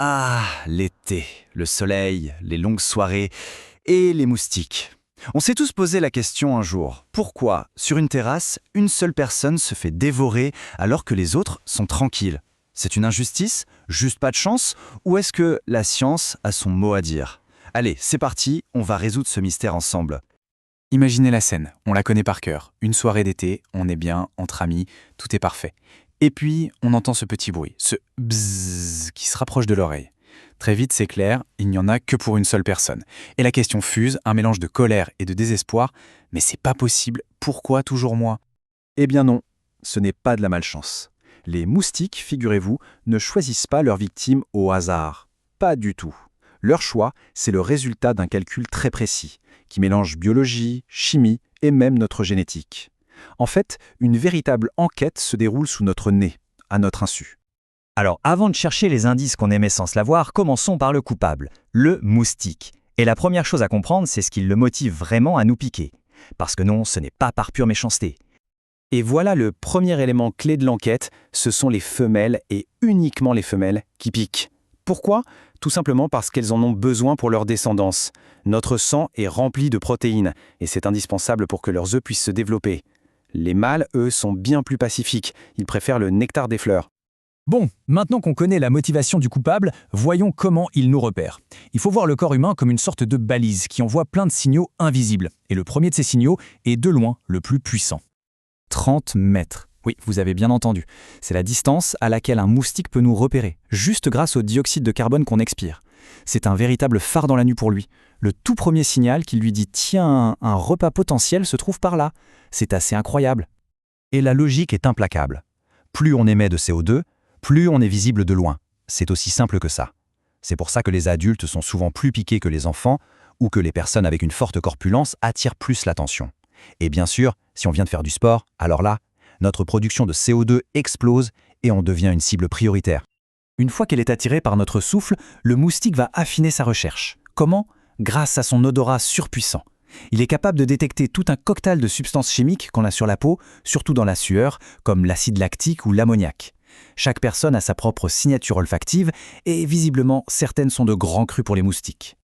Ah, l'été, le soleil, les longues soirées et les moustiques. On s'est tous posé la question un jour, pourquoi, sur une terrasse, une seule personne se fait dévorer alors que les autres sont tranquilles? C'est une injustice? Juste pas de chance? Ou est-ce que la science a son mot à dire? Allez, c'est parti, on va résoudre ce mystère ensemble. Imaginez la scène, on la connaît par cœur. Une soirée d'été, on est bien, entre amis, tout est parfait. Et puis, on entend ce petit bruit, ce bzzz qui se rapproche de l'oreille. Très vite, c'est clair, il n'y en a que pour une seule personne. Et la question fuse, un mélange de colère et de désespoir. Mais c'est pas possible, pourquoi toujours moi? Eh bien non, ce n'est pas de la malchance. Les moustiques, figurez-vous, ne choisissent pas leurs victimes au hasard. Pas du tout. Leur choix, c'est le résultat d'un calcul très précis, qui mélange biologie, chimie et même notre génétique. En fait, une véritable enquête se déroule sous notre nez, à notre insu. Alors, avant de chercher les indices qu'on aimait sans se l'avoir, commençons par le coupable, le moustique. Et la première chose à comprendre, c'est ce qui le motive vraiment à nous piquer. Parce que non, ce n'est pas par pure méchanceté. Et voilà le premier élément clé de l'enquête, ce sont les femelles et uniquement les femelles qui piquent. Pourquoi? Tout simplement parce qu'elles en ont besoin pour leur descendance. Notre sang est rempli de protéines et c'est indispensable pour que leurs œufs puissent se développer. Les mâles, eux, sont bien plus pacifiques, ils préfèrent le nectar des fleurs. Bon, maintenant qu'on connaît la motivation du coupable, voyons comment il nous repère. Il faut voir le corps humain comme une sorte de balise qui envoie plein de signaux invisibles. Et le premier de ces signaux est de loin le plus puissant. 30 mètres. Oui, vous avez bien entendu. C'est la distance à laquelle un moustique peut nous repérer, juste grâce au dioxyde de carbone qu'on expire. C'est un véritable phare dans la nuit pour lui. Le tout premier signal qui lui dit « Tiens, un repas potentiel se trouve par là ». C'est assez incroyable. Et la logique est implacable. Plus on émet de CO2, plus on est visible de loin. C'est aussi simple que ça. C'est pour ça que les adultes sont souvent plus piqués que les enfants ou que les personnes avec une forte corpulence attirent plus l'attention. Et bien sûr, si on vient de faire du sport, alors là, notre production de CO2 explose et on devient une cible prioritaire. Une fois qu'elle est attirée par notre souffle, le moustique va affiner sa recherche. Comment? Grâce à son odorat surpuissant. Il est capable de détecter tout un cocktail de substances chimiques qu'on a sur la peau, surtout dans la sueur, comme l'acide lactique ou l'ammoniac. Chaque personne a sa propre signature olfactive et visiblement, certaines sont de grands crus pour les moustiques.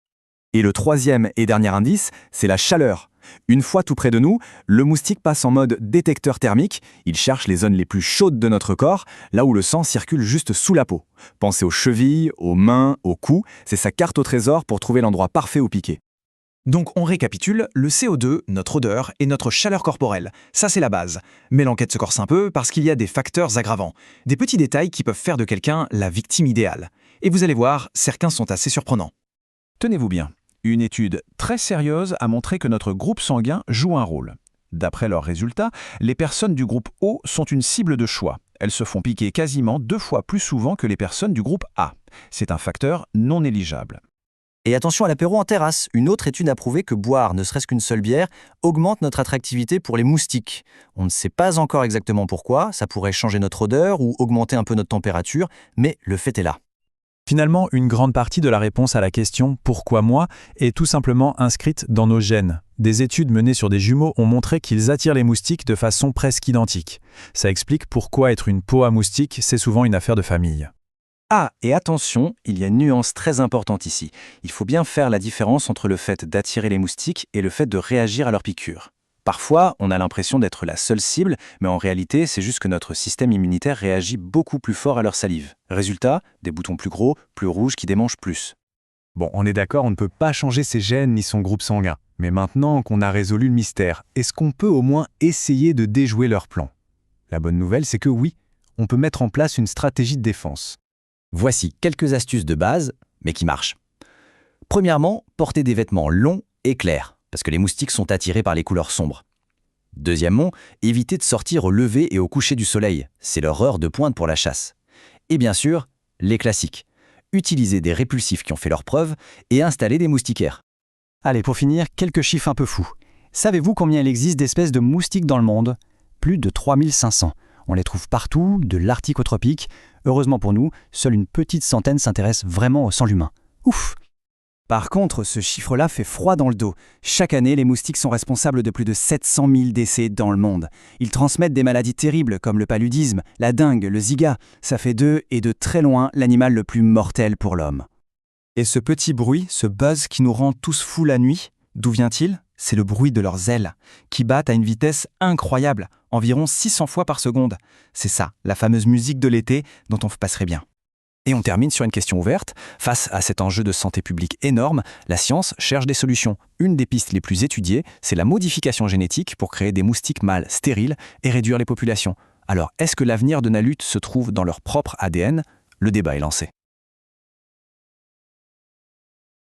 Et le troisième et dernier indice, c'est la chaleur. Une fois tout près de nous, le moustique passe en mode détecteur thermique. Il cherche les zones les plus chaudes de notre corps, là où le sang circule juste sous la peau. Pensez aux chevilles, aux mains, au cou. C'est sa carte au trésor pour trouver l'endroit parfait où piquer. Donc on récapitule, le CO2, notre odeur et notre chaleur corporelle. Ça c'est la base. Mais l'enquête se corse un peu parce qu'il y a des facteurs aggravants. Des petits détails qui peuvent faire de quelqu'un la victime idéale. Et vous allez voir, certains sont assez surprenants. Tenez-vous bien. Une étude très sérieuse a montré que notre groupe sanguin joue un rôle. D'après leurs résultats, les personnes du groupe O sont une cible de choix. Elles se font piquer quasiment 2 fois plus souvent que les personnes du groupe A. C'est un facteur non négligeable. Et attention à l'apéro en terrasse. Une autre étude a prouvé que boire ne serait-ce qu'une seule bière augmente notre attractivité pour les moustiques. On ne sait pas encore exactement pourquoi, ça pourrait changer notre odeur ou augmenter un peu notre température, mais le fait est là. Finalement, une grande partie de la réponse à la question « Pourquoi moi ?» est tout simplement inscrite dans nos gènes. Des études menées sur des jumeaux ont montré qu'ils attirent les moustiques de façon presque identique. Ça explique pourquoi être une peau à moustiques, c'est souvent une affaire de famille. Ah, et attention, il y a une nuance très importante ici. Il faut bien faire la différence entre le fait d'attirer les moustiques et le fait de réagir à leurs piqûres. Parfois, on a l'impression d'être la seule cible, mais en réalité, c'est juste que notre système immunitaire réagit beaucoup plus fort à leur salive. Résultat, des boutons plus gros, plus rouges qui démangent plus. Bon, on est d'accord, on ne peut pas changer ses gènes ni son groupe sanguin. Mais maintenant qu'on a résolu le mystère, est-ce qu'on peut au moins essayer de déjouer leur plan? La bonne nouvelle, c'est que oui, on peut mettre en place une stratégie de défense. Voici quelques astuces de base, mais qui marchent. Premièrement, portez des vêtements longs et clairs, parce que les moustiques sont attirés par les couleurs sombres. Deuxièmement, évitez de sortir au lever et au coucher du soleil. C'est leur heure de pointe pour la chasse. Et bien sûr, les classiques. Utilisez des répulsifs qui ont fait leurs preuves et installez des moustiquaires. Allez, pour finir, quelques chiffres un peu fous. Savez-vous combien il existe d'espèces de moustiques dans le monde? Plus de 3500. On les trouve partout, de l'Arctique au tropique. Heureusement pour nous, seule une petite centaine s'intéresse vraiment au sang humain. Ouf! Par contre, ce chiffre-là fait froid dans le dos. Chaque année, les moustiques sont responsables de plus de 700 000 décès dans le monde. Ils transmettent des maladies terribles comme le paludisme, la dengue, le Zika. Ça fait d'eux, et de très loin, l'animal le plus mortel pour l'homme. Et ce petit bruit, ce buzz qui nous rend tous fous la nuit, d'où vient-il ? C'est le bruit de leurs ailes, qui battent à une vitesse incroyable, environ 600 fois par seconde. C'est ça, la fameuse musique de l'été dont on passerait bien. Et on termine sur une question ouverte. Face à cet enjeu de santé publique énorme, la science cherche des solutions. Une des pistes les plus étudiées, c'est la modification génétique pour créer des moustiques mâles stériles et réduire les populations. Alors, est-ce que l'avenir de la lutte se trouve dans leur propre ADN ? Le débat est lancé.